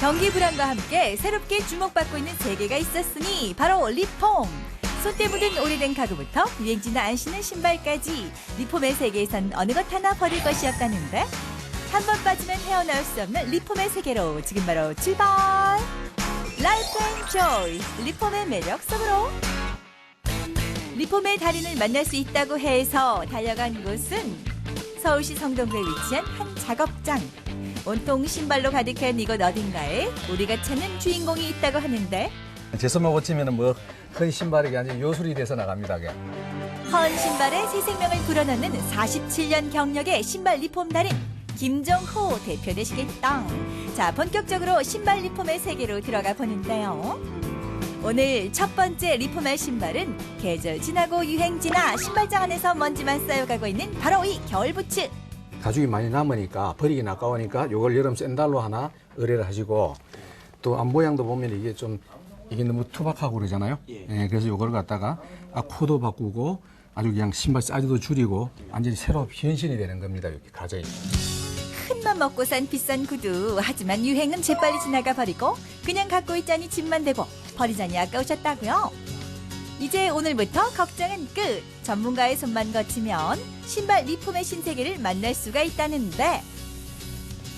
경기 불황과 함께 새롭게 주목받고 있는 세계가 있었으니 바로 리폼. 손때 묻은 오래된 가구부터 유행지나 안 신는 신발까지 리폼의 세계에선 어느 것 하나 버릴 것이 없다는데 한 번 빠지면 헤어나올 수 없는 리폼의 세계로 지금 바로 출발! 라이프 앤 조이, 리폼의 매력 속으로! 리폼의 달인을 만날 수 있다고 해서 달려간 곳은 서울시 성동구에 위치한 한 작업장. 온통 신발로 가득한 이곳 어딘가에 우리가 찾는 주인공이 있다고 하는데 제 손만 고치면 뭐 흔 신발이 아니라 요술이 돼서 나갑니다. 그게. 헌 신발에 새 생명을 불어넣는 47년 경력의 신발 리폼 달인 김정호 대표 되시겠다. 자, 본격적으로 신발 리폼의 세계로 들어가 보는데요. 오늘 첫 번째 리폼할 신발은 계절 지나고 유행 지나 신발장 안에서 먼지만 쌓여가고 있는 바로 이 겨울 부츠. 가죽이 많이 남으니까 버리긴 아까우니까 이걸 여름 샌들로 하나 의뢰를 하시고 또 앞 모양도 보면 이게 너무 투박하고 그러잖아요. 예, 그래서 이걸 갖다가 코도 바꾸고 아주 그냥 신발 사이즈도 줄이고 완전히 새로 변신이 되는 겁니다. 이렇게 가정이. 큰맘 먹고 산 비싼 구두. 하지만 유행은 재빨리 지나가 버리고 그냥 갖고 있자니 짐만 되고 버리자니 아까우셨다고요? 이제 오늘부터 걱정은 끝. 전문가의 손만 거치면 신발 리폼의 신세계를 만날 수가 있다는데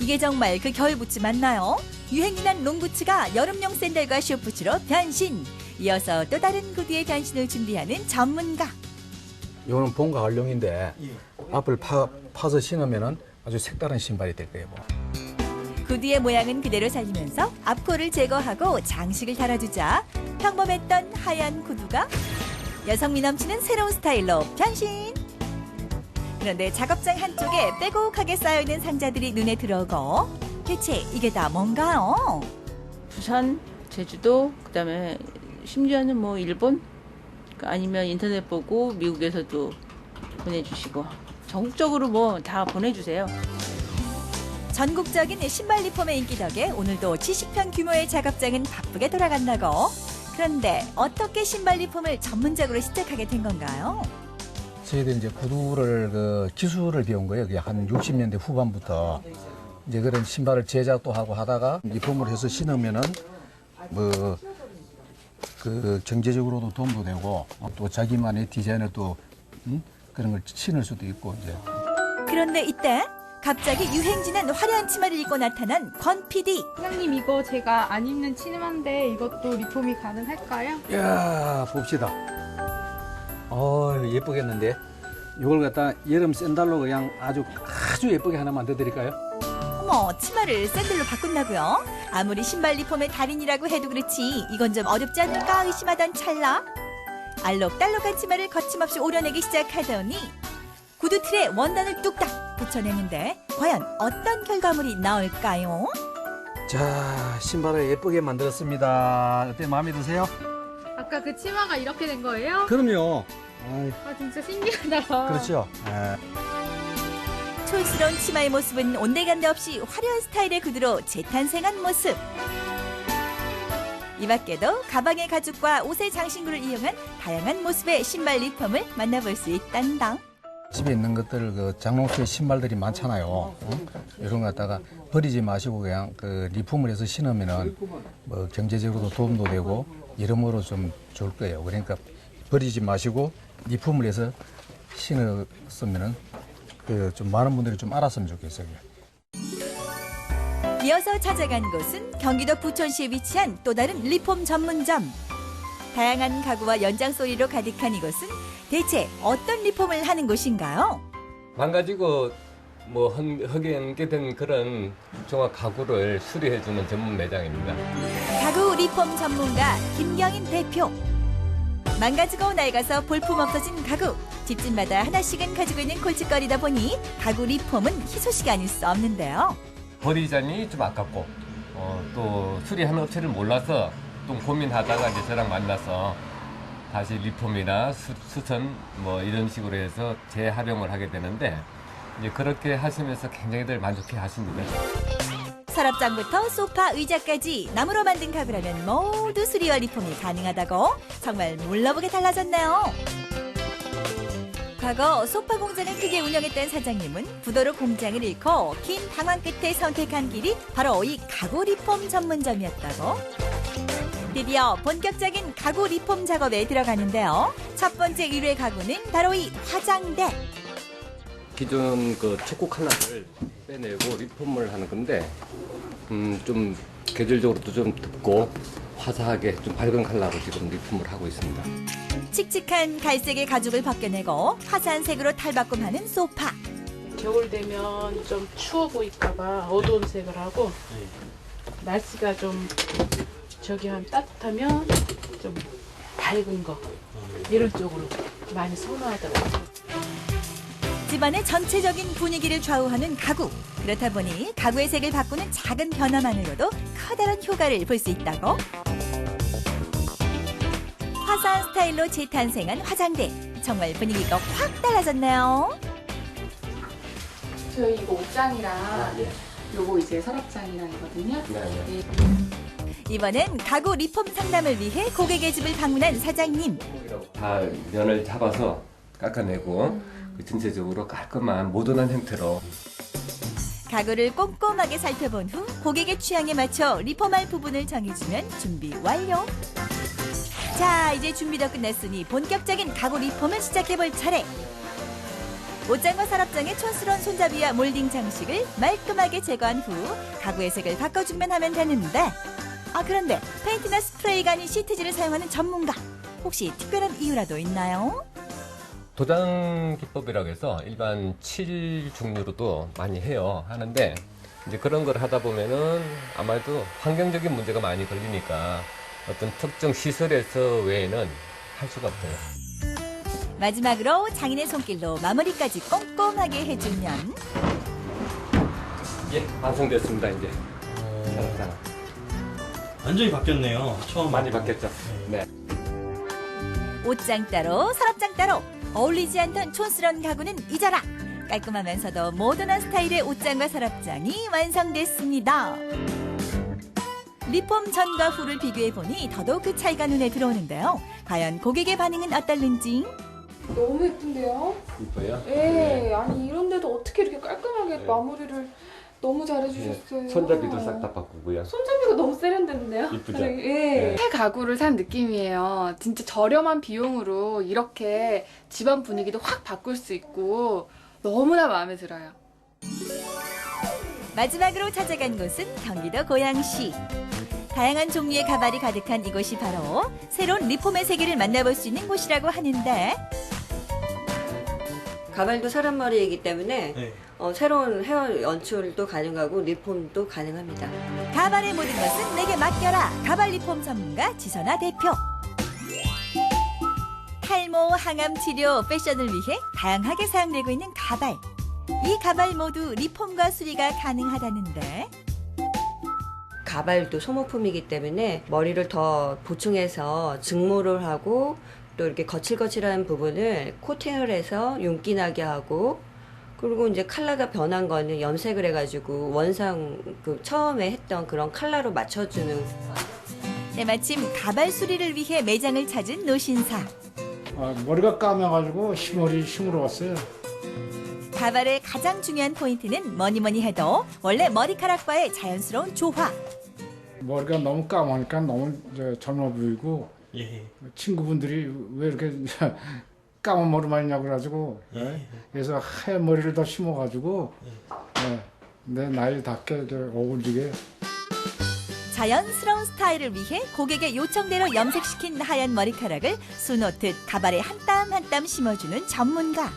이게 정말 그 겨울 부츠 맞나요? 유행이난 롱부츠가 여름용 샌들과 숏부츠로 변신. 이어서 또 다른 구두의 변신을 준비하는 전문가. 이거는 봄 가을용인데 앞을 파서 신으면은 아주 색다른 신발이 될 거예요. 구두의 모양은 그대로 살리면서 앞코를 제거하고 장식을 달아주자 평범했던 하얀 구두가 여성미 넘치는 새로운 스타일로 변신. 그런데 작업장 한쪽에 빼곡하게 쌓여있는 상자들이 눈에 들어오고 대체 이게 다 뭔가요? 부산, 제주도, 그다음에 심지어는 뭐 일본 아니면 인터넷 보고 미국에서도 보내주시고 전국적으로 뭐 다 보내주세요. 전국적인 신발 리폼의 인기 덕에 오늘도 70평 규모의 작업장은 바쁘게 돌아간다고. 그런데 어떻게 신발 리폼을 전문적으로 시작하게 된 건가요? 저희들 이제 구두를 기술을 배운 거예요. 그게 한 60년대 후반부터 이제 그런 신발을 제작도 하고 하다가 리폼을 해서 신으면은 경제적으로도 도움도 되고 또 자기만의 디자인을 또 그런 걸 신을 수도 있고 이제. 그런데 이때 갑자기 유행지는 화려한 치마를 입고 나타난 권 PD. 사장님 이거 제가 안 입는 치마인데 이것도 리폼이 가능할까요? 야 봅시다. 예쁘겠는데? 이걸 갖다 여름 샌들로 그냥 아주 예쁘게 하나 만들어 드릴까요? 어머, 치마를 샌들로 바꾼다고요? 아무리 신발 리폼의 달인이라고 해도 그렇지 이건 좀 어렵지 않을까 의심하던 찰나 알록달록한 치마를 거침없이 오려내기 시작하더니 구두 틀에 원단을 뚝딱 붙여내는데 과연 어떤 결과물이 나올까요? 자, 신발을 예쁘게 만들었습니다. 어때, 마음에 드세요? 아까 그 치마가 이렇게 된 거예요? 그럼요. 아 진짜 신기하다. 그렇죠. 촌스러운 치마의 모습은 온데간데 없이 화려한 스타일의 구두로 재탄생한 모습. 이 밖에도 가방의 가죽과 옷의 장신구를 이용한 다양한 모습의 신발 리폼을 만나볼 수 있단다. 집에 있는 것들, 장롱수의 신발들이 많잖아요. 이런 거 갖다가 버리지 마시고 그냥 리폼을 해서 신으면은 뭐 경제적으로도 도움도 되고 여러모로 좀 좋을 거예요. 그러니까 버리지 마시고 리폼을 해서 신었으면은 좀 많은 분들이 좀 알았으면 좋겠어요. 이어서 찾아간 곳은 경기도 부천시에 위치한 또 다른 리폼 전문점. 다양한 가구와 연장 소리로 가득한 이곳은 대체 어떤 리폼을 하는 곳인가요? 망가지고 흑연게 된 그런 종합 가구를 수리해주는 전문 매장입니다. 가구 리폼 전문가 김경인 대표. 망가지고 낡아서 볼품 없어진 가구. 집집마다 하나씩은 가지고 있는 골칫거리다 보니 가구 리폼은 희소식이 아닐 수 없는데요. 버리자니 좀 아깝고 또 수리하는 업체를 몰라서 또 고민하다가 이제 저랑 만나서 다시 리폼이나 수선 이런 식으로 해서 재활용을 하게 되는데 이제 그렇게 하시면서 굉장히들 만족해 하십니다. 서랍장부터 소파, 의자까지 나무로 만든 가구라면 모두 수리와 리폼이 가능하다고? 정말 몰라보게 달라졌네요. 과거 소파 공장을 크게 운영했던 사장님은 부도로 공장을 잃고 긴 방황 끝에 선택한 길이 바로 이 가구 리폼 전문점이었다고. 드디어 본격적인 가구 리폼 작업에 들어가는데요. 첫 번째 의뢰 가구는 바로 이 화장대. 기존 그 초코 컬러를 빼내고 리폼을 하는 건데 좀 계절적으로도 좀 덥고 화사하게 좀 밝은 컬러로 지금 리폼을 하고 있습니다. 칙칙한 갈색의 가죽을 벗겨내고 화사한 색으로 탈바꿈하는 소파. 겨울 되면 좀 추워 보일까봐 어두운 색을 하고 날씨가 좀 저기 한 따뜻하면 좀 밝은 거 이런 쪽으로 많이 선호하더라고요. 집안의 전체적인 분위기를 좌우하는 가구. 그렇다 보니 가구의 색을 바꾸는 작은 변화만으로도 커다란 효과를 볼 수 있다고. 화사한 스타일로 재탄생한 화장대. 정말 분위기가 확 달라졌네요. 저희 이거 옷장이랑 요거 이제 서랍장이랑이거든요. 이번엔 가구 리폼 상담을 위해 고객의 집을 방문한 사장님. 다 면을 잡아서 깎아내고 전체적으로 깔끔한 모던한 형태로 가구를 꼼꼼하게 살펴본 후 고객의 취향에 맞춰 리폼할 부분을 정해주면 준비 완료. 자, 이제 준비도 끝났으니 본격적인 가구 리폼을 시작해볼 차례. 옷장과 서랍장의 촌스러운 손잡이와 몰딩 장식을 말끔하게 제거한 후 가구의 색을 바꿔주기만 하면 되는데, 그런데 페인트나 스프레이가 아닌 시트지를 사용하는 전문가. 혹시 특별한 이유라도 있나요? 도장 기법이라고 해서 일반 칠 종류로도 많이 해요. 하는데 이제 그런 걸 하다 보면은 아마도 환경적인 문제가 많이 걸리니까 어떤 특정 시설에서 외에는 할 수가 없어요. 마지막으로 장인의 손길로 마무리까지 꼼꼼하게 해주면 예, 완성됐습니다. 이제 서랍장 완전히 바뀌었네요. 처음 많이 하고. 바뀌었죠. 네. 옷장 따로 서랍장 따로 어울리지 않던 촌스러운 가구는 잊어라. 깔끔하면서도 모던한 스타일의 옷장과 서랍장이 완성됐습니다. 리폼 전과 후를 비교해보니 더더욱 그 차이가 눈에 들어오는데요. 과연 고객의 반응은 어떨는지. 너무 예쁜데요? 이뻐요? 네. 아니 이런데도 어떻게 이렇게 깔끔하게 네. 마무리를 너무 잘해주셨어요. 손잡이도 싹 다 바꾸고요. 손잡이가 너무 세련됐는데요? 이쁘죠? 네. 새 가구를 산 느낌이에요. 진짜 저렴한 비용으로 이렇게 집안 분위기도 확 바꿀 수 있고 너무나 마음에 들어요. 마지막으로 찾아간 곳은 경기도 고양시. 다양한 종류의 가발이 가득한 이곳이 바로 새로운 리폼의 세계를 만나볼 수 있는 곳이라고 하는데, 가발도 사람 머리이기 때문에 네. 새로운 헤어 연출도 가능하고 리폼도 가능합니다. 가발의 모든 것은 내게 맡겨라. 가발 리폼 전문가 지선아 대표. 탈모, 항암 치료, 패션을 위해 다양하게 사용되고 있는 가발. 이 가발 모두 리폼과 수리가 가능하다는데, 가발도 소모품이기 때문에 머리를 더 보충해서 증모를 하고 또 이렇게 거칠거칠한 부분을 코팅을 해서 윤기 나게 하고, 그리고 이제 컬러가 변한 거는 염색을 해가지고 원상 처음에 했던 그런 컬러로 맞춰주는. 때마침 가발 수리를 위해 매장을 찾은 노신사. 머리가 까매가지고 머리 심으러 왔어요. 가발의 가장 중요한 포인트는 뭐니 해도 원래 머리카락과의 자연스러운 조화. 머리가 너무 까마니까 너무 젊어 보이고 예. 친구분들이 왜 이렇게 까만 머리만 있냐고 그래가지고 그래서 하얀 머리를 더 심어가지고 내 나이답게 어울리게. 자연스러운 스타일을 위해 고객의 요청대로 염색시킨 하얀 머리카락을 수놓듯 가발에 한 땀 한 땀 심어주는 전문가.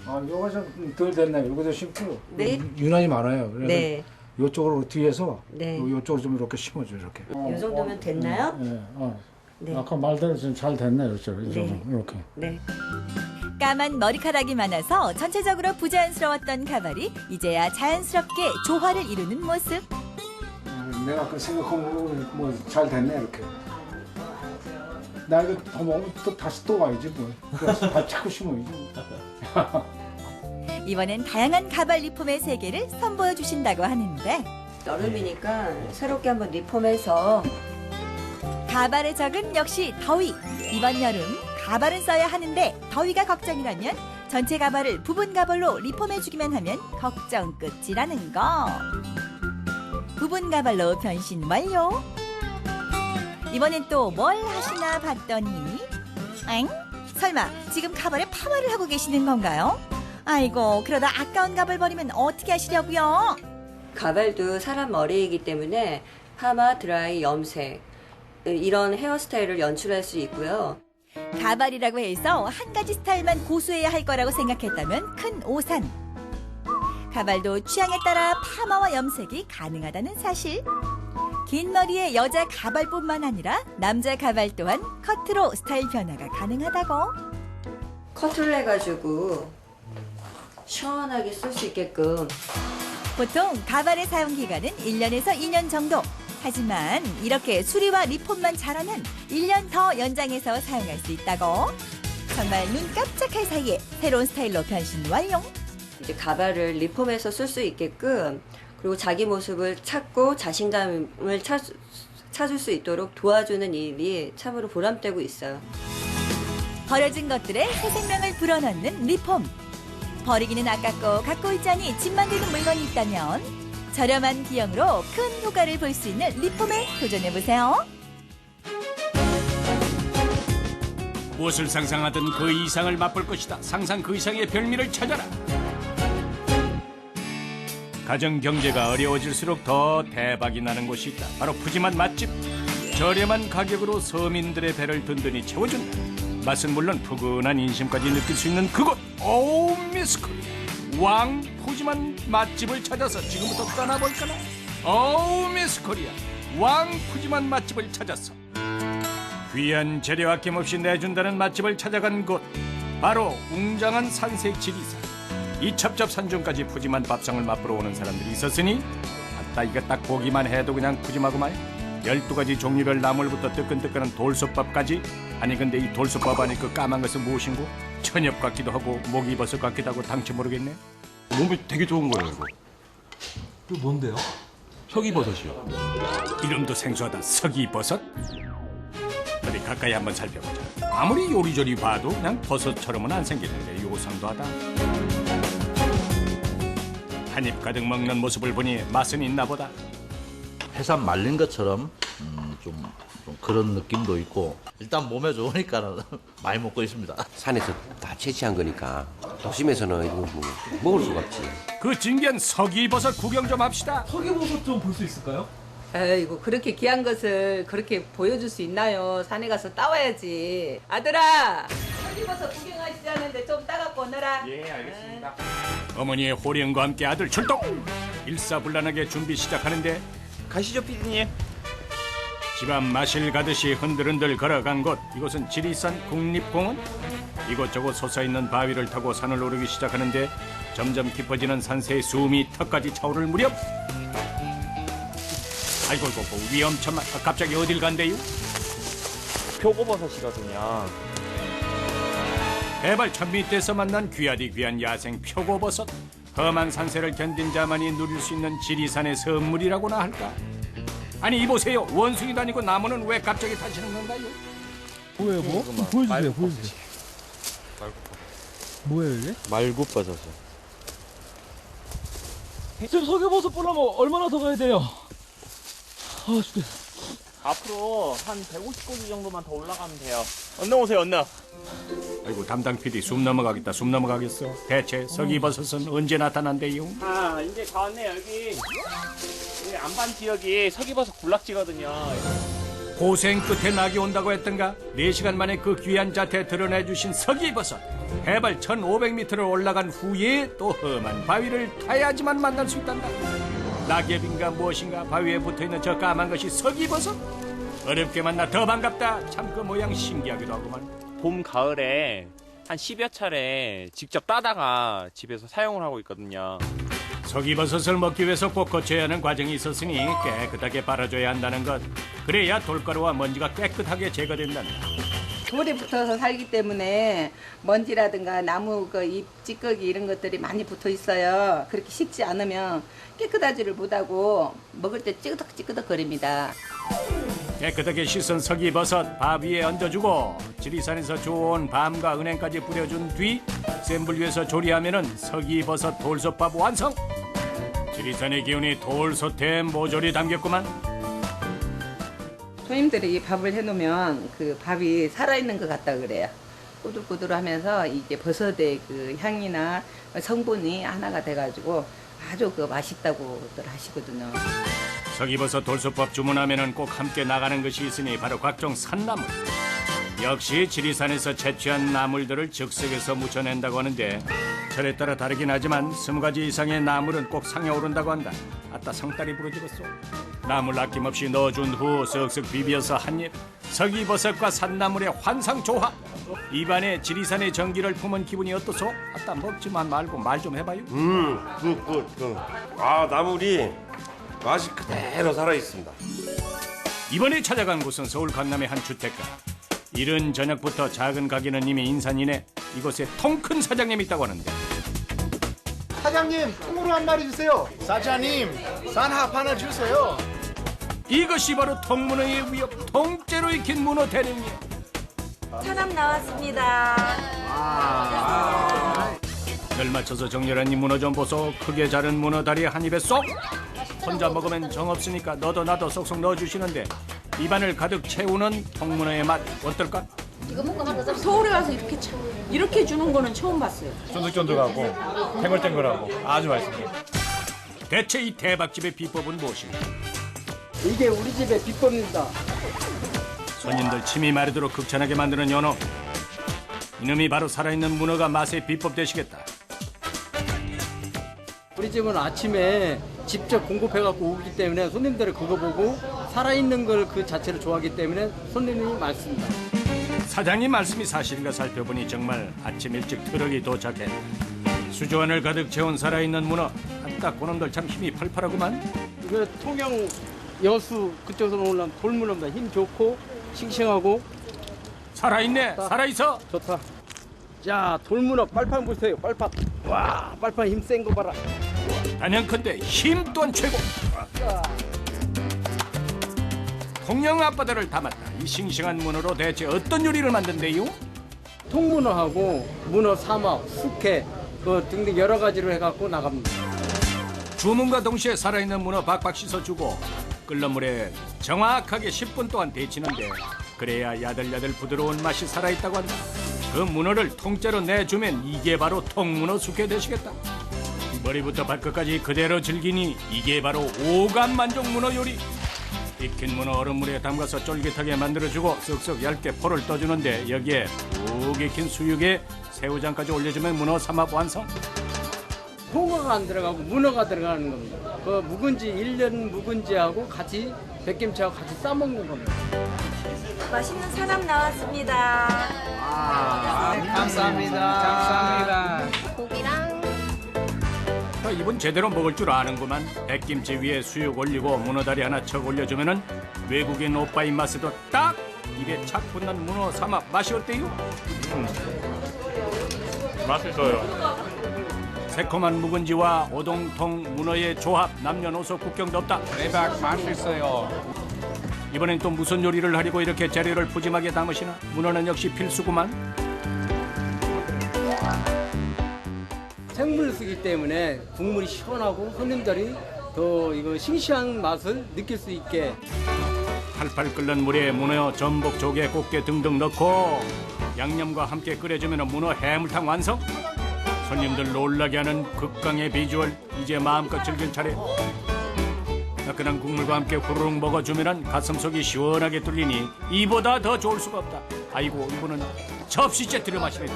요거 좀 덜 됐네. 요거도 심고. 네. 유난히 많아요. 그래서 네. 요쪽으로 뒤에서 네. 요쪽으로 좀 이렇게 심어줘 이렇게. 이 정도면 됐나요? 네. 네. 아까 말대로 지금 잘 됐네 이쪽. 네. 이렇게. 네. 까만 머리카락이 많아서 전체적으로 부자연스러웠던 가발이 이제야 자연스럽게 조화를 이루는 모습. 내가 그 생각한 거 뭐 잘 됐네 이렇게. 나 이거 더 먹으면 또 다시 또 와야지 뭐. 그래서 다 자꾸 심어야지. 이번엔 다양한 가발 리폼의 세계를 선보여 주신다고 하는데, 여름이니까 새롭게 한번 리폼해서 가발의 적은 역시 더위. 이번 여름 가발은 써야 하는데 더위가 걱정이라면 전체 가발을 부분 가발로 리폼해주기만 하면 걱정 끝이라는 거. 부분 가발로 변신 완료. 이번엔 또 뭘 하시나 봤더니 엥? 설마 지금 가발에 파마를 하고 계시는 건가요? 아이고, 그러다 아까운 가발 버리면 어떻게 하시려고요? 가발도 사람 머리이기 때문에 파마, 드라이, 염색 이런 헤어스타일을 연출할 수 있고요. 가발이라고 해서 한 가지 스타일만 고수해야 할 거라고 생각했다면 큰 오산. 가발도 취향에 따라 파마와 염색이 가능하다는 사실. 긴 머리의 여자 가발뿐만 아니라 남자 가발 또한 커트로 스타일 변화가 가능하다고. 커트를 해가지고 시원하게 쓸 수 있게끔. 보통 가발의 사용 기간은 1년에서 2년 정도. 하지만 이렇게 수리와 리폼만 잘하면 1년 더 연장해서 사용할 수 있다고. 정말 눈 깜짝할 사이에 새로운 스타일로 변신 완료. 이제 가발을 리폼해서 쓸 수 있게끔, 그리고 자기 모습을 찾고 자신감을 찾을 수 있도록 도와주는 일이 참으로 보람되고 있어요. 버려진 것들에 새 생명을 불어넣는 리폼. 버리기는 아깝고 갖고 있자니 집 만드는 물건이 있다면 저렴한 비용으로 큰 효과를 볼 수 있는 리폼에 도전해보세요. 무엇을 상상하든 그 이상을 맛볼 것이다. 상상 그 이상의 별미를 찾아라. 가정 경제가 어려워질수록 더 대박이 나는 곳이 있다. 바로 푸짐한 맛집. 저렴한 가격으로 서민들의 배를 든든히 채워준다. 맛은 물론 푸근한 인심까지 느낄 수 있는 그곳. 오우 미스코리. 왕 푸짐한 맛집을 찾아서 지금부터 떠나볼까나? 오우 미스코리아. 왕 푸짐한 맛집을 찾았어. 귀한 재료 아낌없이 내준다는 맛집을 찾아간 곳. 바로 웅장한 산색 지리산. 이 첩첩산중까지 푸짐한 밥상을 맛보러 오는 사람들이 있었으니 아따 이거 딱 보기만 해도 그냥 푸짐하구만. 12가지 종류별 나물부터 뜨끈뜨끈한 돌솥밥까지. 아니 근데 이 돌솥밥 안에 그 까만 것은 무엇인고? 천엽 같기도 하고 목이버섯 같기도 하고 당최 모르겠네. 몸에 되게 좋은 거예요 이거. 이거 뭔데요? 서기버섯이요. 이름도 생소하다. 서기버섯? 어디 가까이 한번 살펴보자. 아무리 요리조리 봐도 그냥 버섯처럼은 안 생겼는데 요상도 하다. 한입 가득 먹는 모습을 보니 맛은 있나 보다. 해삼 말린 것처럼 좀 그런 느낌도 있고, 일단 몸에 좋으니까 많이 먹고 있습니다. 산에서 다 채취한 거니까 도심에서는 이거 뭐 먹을 수가 없지. 그 진귀한 서기버섯 구경 좀 합시다. 서기버섯 좀 볼 수 있을까요? 에이고, 그렇게 귀한 것을 그렇게 보여줄 수 있나요? 산에 가서 따와야지. 아들아, 서기버섯 구경하시자는데 좀 따갖고 오너라. 예, 알겠습니다. 어머니의 호령과 함께 아들 출동. 일사불란하게 준비 시작하는데 가시죠, 피디님. 집안 마실 가듯이 흔들흔들 걸어간 곳. 이곳은 지리산 국립공원. 이곳저곳 솟아있는 바위를 타고 산을 오르기 시작하는데 점점 깊어지는 산세의 숨이 턱까지 차오를 무렵. 아이고 위험천만. 갑자기 어딜 간대요? 표고버섯이거든요. 해발 1000m에서 만난 귀하디 귀한 야생 표고버섯. 험한 산세를 견딘 자만이 누릴 수 있는 지리산의 선물이라고나 할까. 아니 이보세요. 원숭이도 아니고 나무는 왜 갑자기 타시는 건가요? 뭐예요 뭐? 보여주세요 보여주세요. 뭐예요 이게? 말굽버섯이요. 지금 서기버섯 보려면 얼마나 더 가야 돼요? 아 죽겠어. 앞으로 한 150고지 정도만 더 올라가면 돼요. 얼른 오세요, 얼른. 아이고 담당 PD 숨 넘어가겠다. 숨 넘어가겠어. 대체 서기버섯은 언제 나타난대요? 아, 이제 다 왔네. 여기 안반 지역이 서기버섯 군락지거든요. 고생 끝에 낙이 온다고 했던가? 4시간 만에 그 귀한 자태 드러내주신 서기버섯. 해발 1500m를 올라간 후에 또 험한 바위를 타야지만 만날 수 있단다. 낙엽인가 무엇인가 바위에 붙어있는 저 까만 것이 서기버섯? 어렵게 만나 더 반갑다. 참 그 모양 신기하기도 하구만. 봄, 가을에 한 10여 차례 직접 따다가 집에서 사용을 하고 있거든요. 서기버섯을 먹기 위해서 꼭 거쳐야 하는 과정이 있었으니 깨끗하게 빨아줘야 한다는 것. 그래야 돌가루와 먼지가 깨끗하게 제거된단다. 돌에 붙어서 살기 때문에 먼지라든가 나무 그 잎 찌꺼기 이런 것들이 많이 붙어 있어요. 그렇게 씻지 않으면 깨끗하지를 못하고 먹을 때 찌그덕찌그덕 거립니다. 깨끗하게 씻은 석이버섯 밥 위에 얹어주고 지리산에서 좋은 밤과 은행까지 뿌려준 뒤 센 불 위에서 조리하면은 석이버섯 돌솥밥 완성. 지리산의 기운이 돌솥에 모조리 담겼구만. 손님들이 밥을 해놓으면 그 밥이 살아있는 것 같다 그래요. 꾸들꾸들하면서 이게 버섯의 그 향이나 성분이 하나가 돼가지고 아주 그 맛있다고들 하시거든요. 석이버섯 돌솥밥 주문하면은 꼭 함께 나가는 것이 있으니 바로 각종 산나물. 역시 지리산에서 채취한 나물들을 즉석에서 무쳐낸다고 하는데 철에 따라 다르긴 하지만 20가지 이상의 나물은 꼭 상에 오른다고 한다. 아따 성딸이 부러지겠소. 나물 아낌없이 넣어준 후 쓱쓱 비벼서 한입. 석이버섯과 산나물의 환상 조합. 입안에 지리산의 전기를 품은 기분이 어떠소? 아따 먹지만 말고 말 좀 해봐요. 굿. 아, 나물이 맛이 그대로 살아있습니다. 이번에 찾아간 곳은 서울 강남의 한 주택가. 이른 저녁부터 작은 가게는 이미 인산이네. 이곳에 통큰 사장님이 있다고 하는데. 사장님, 통으로 한 마리 주세요. 사장님, 산합 하나 주세요. 이것이 바로 통문어의 위협, 통째로 익힌 문어 대령이요. 산업 나왔습니다. 열 맞춰서 정렬한 이 문어 좀 보소. 크게 자른 문어 다리 한 입에 쏙. 혼자 먹으면 정없으니까 너도 나도 쏙쏙 넣어주시는데 입안을 가득 채우는 통문어의 맛 어떨까? 이거 먹고 나서 서울에 와서 이렇게 주는 거는 처음 봤어요. 쫀득쫀득하고 탱글탱글하고 아주 맛있습니다. 대체 이 대박집의 비법은 무엇인가? 이게 우리 집의 비법입니다. 손님들 침이 마르도록 극찬하게 만드는 연어. 이놈이 바로 살아있는 문어가 맛의 비법 되시겠다. 우리 집은 아침에 직접 공급해갖고 오기 때문에 손님들이 그거 보고 살아있는 걸 그 자체를 좋아하기 때문에 손님이 많습니다. 사장님 말씀이 사실인가 살펴보니 정말 아침 일찍 트럭이 도착해 수조안을 가득 채운 살아있는 문어. 아까 그놈들 참 힘이 팔팔하구만. 이거 통영 여수 그쪽에서 올라온 돌문어입니다. 힘 좋고 싱싱하고 살아있네. 살아있어. 좋다. 자, 돌문어 빨판 보세요. 빨판. 와, 빨판 힘 센 거 봐라. 단연컨대 힘 또한 최고. 통영 앞바다를 담았다. 이 싱싱한 문어로 대체 어떤 요리를 만든대요? 통문어하고 문어 삼합, 숙회 그 등등 여러 가지로 해갖고 나갑니다. 주문과 동시에 살아있는 문어 박박 씻어주고 끓는 물에 정확하게 10분 동안 데치는데 그래야 야들야들 부드러운 맛이 살아있다고 한다. 그 문어를 통째로 내주면 이게 바로 통문어 숙회 되시겠다. 머리부터 발끝까지 그대로 즐기니 이게 바로 오감 만족 문어 요리. 익힌 문어 얼음물에 담가서 쫄깃하게 만들어주고 쓱쓱 얇게 포를 떠주는데 여기에 푹 익힌 수육에 새우장까지 올려주면 문어 삼합 완성. 홍어가 안 들어가고 문어가 들어가는 겁니다. 그 묵은지 1년 묵은지하고 같이 백김치하고 같이 싸먹는 겁니다. 맛있는 산업 나왔습니다. 감사합니다. 고기랑 이분 제대로 먹을 줄 아는구만. 백김치 위에 수육 올리고 문어다리 하나 척 올려주면은 외국인 오빠 입맛에도 딱 입에 착 붙는 문어 삼합 맛이 어때요? 맛있어요. 새콤한 묵은지와 오동통 문어의 조합 남녀노소 국경도 없다. 대박 맛있어요. 이번엔 또 무슨 요리를 하려고 이렇게 재료를 푸짐하게 담으시나? 문어는 역시 필수구만. 생물을 쓰기 때문에 국물이 시원하고 손님들이 더 이거 싱싱한 맛을 느낄 수 있게 팔팔 끓는 물에 문어, 전복, 조개, 꽃게 등등 넣고 양념과 함께 끓여주면 문어 해물탕 완성. 손님들 놀라게 하는 극강의 비주얼 이제 마음껏 즐길 차례. 따끈한 국물과 함께 후루룩 먹어주면 가슴속이 시원하게 뚫리니 이보다 더 좋을 수가 없다. 아이고 이분은 접시째 들이마시네.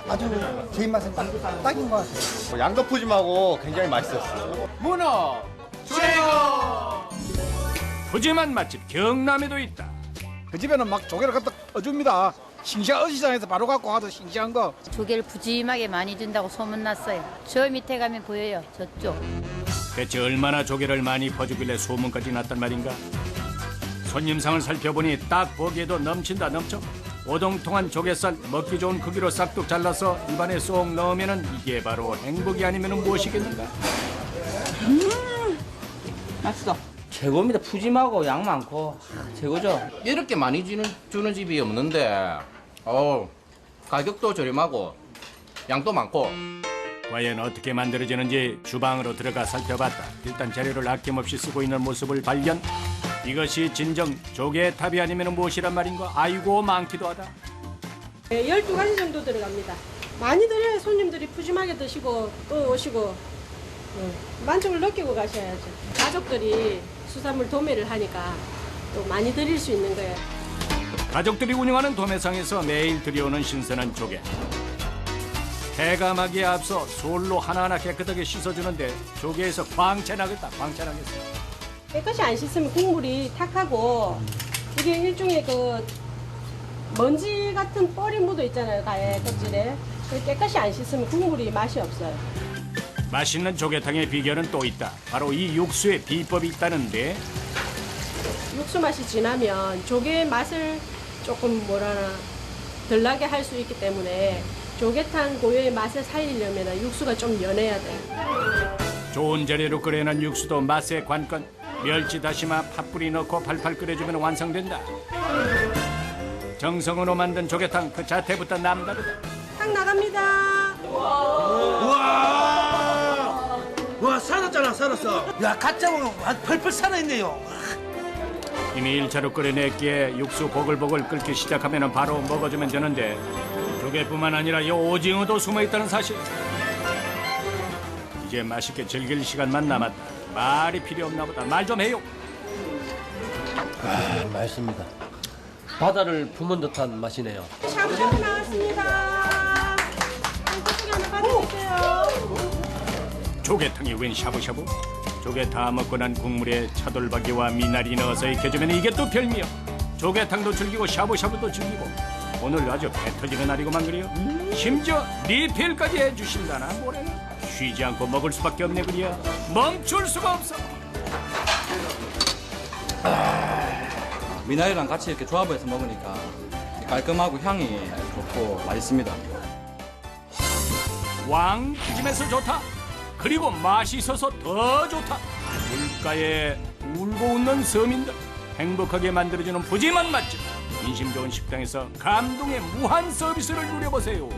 아주 제 입맛에 딱인 것 같아요. 양도 푸짐하고 굉장히 맛있었어요. 문어 최고! 푸짐한 맛집 경남에도 있다. 그 집에는 막 조개를 갖다 줍니다. 싱싱한 어시장에서 바로 갖고 와도 싱싱한 거. 조개를 푸짐하게 많이 준다고 소문났어요. 저 밑에 가면 보여요. 저쪽. 대체 얼마나 조개를 많이 퍼주길래 소문까지 났단 말인가? 손님상을 살펴보니 딱 보기에도 넘친다 넘쳐. 오동통한 조개살 먹기 좋은 크기로 싹둑 잘라서 입안에 쏙 넣으면 이게 바로 행복이 아니면 무엇이겠는가? 맛있어. 최고입니다. 푸짐하고 양 많고 최고죠. 이렇게 많이 주는 집이 없는데 가격도 저렴하고 양도 많고. 과연 어떻게 만들어지는지 주방으로 들어가 살펴봤다. 일단 재료를 아낌없이 쓰고 있는 모습을 발견. 이것이 진정 조개탑이 아니면 무엇이란 말인가? 아이고 많기도 하다. 12가지 정도 들어갑니다. 많이 드려야 손님들이 푸짐하게 드시고 또 오시고 만족을 느끼고 가셔야죠. 가족들이 수산물 도매를 하니까 또 많이 드릴 수 있는 거예요. 가족들이 운영하는 도매상에서 매일 들여오는 신선한 조개. 해감하기에 앞서 솔로 하나하나 깨끗하게 씻어주는데 조개에서 광채나겠다. 광채나겠어. 깨끗이 안 씻으면 국물이 탁하고 이게 일종의 그 먼지 같은 뻘이 묻어 있잖아요. 가에 껍질에. 깨끗이 안 씻으면 국물이 맛이 없어요. 맛있는 조개탕의 비결은 또 있다. 바로 이 육수에 비법이 있다는데. 육수 맛이 진하면 조개의 맛을 조금 덜 나게 할 수 있기 때문에 조개탕 고유의 맛을 살리려면 육수가 좀 연해야 돼요. 좋은 재료로 끓여낸 육수도 맛의 관건. 멸치 다시마 팥뿌리 넣고 팔팔 끓여주면 완성된다. 정성으로 만든 조개탕 그 자태부터 남다르다. 탕 나갑니다. 와 살았잖아 살았어. 야 가짜고 펄펄 살아있네요. 이미 1차로 끓여냈기에 육수 보글보글 끓기 시작하면 바로 먹어주면 되는데 조개뿐만 아니라 이 오징어도 숨어있다는 사실. 이제 맛있게 즐길 시간만 남았다. 말이 필요 없나 보다. 말 좀 해요. 맛있습니다. 바다를 품은 듯한 맛이네요. 샤브샤브 나왔습니다. 한국에 하나 받아주세요. 조개탕이 웬 샤브샤브? 조개 다 먹고 난 국물에 차돌박이와 미나리 넣어서 익혀주면 이게 또 별미요. 조개탕도 즐기고 샤브샤브도 즐기고 오늘 아주 배 터지는 날이고만 그래요. 심지어 리필까지 해주신다나 뭐래는. 쉬지 않고 먹을 수밖에 없네 그래요. 멈출 수가 없어. 미나리랑 같이 이렇게 조합해서 먹으니까 깔끔하고 향이 좋고 맛있습니다. 왕 푸짐해서 좋다. 그리고 맛있어서 더 좋다. 물가에 울고 웃는 서민들 행복하게 만들어주는 푸짐한 맛집. 인심 좋은 식당에서 감동의 무한 서비스를 누려보세요.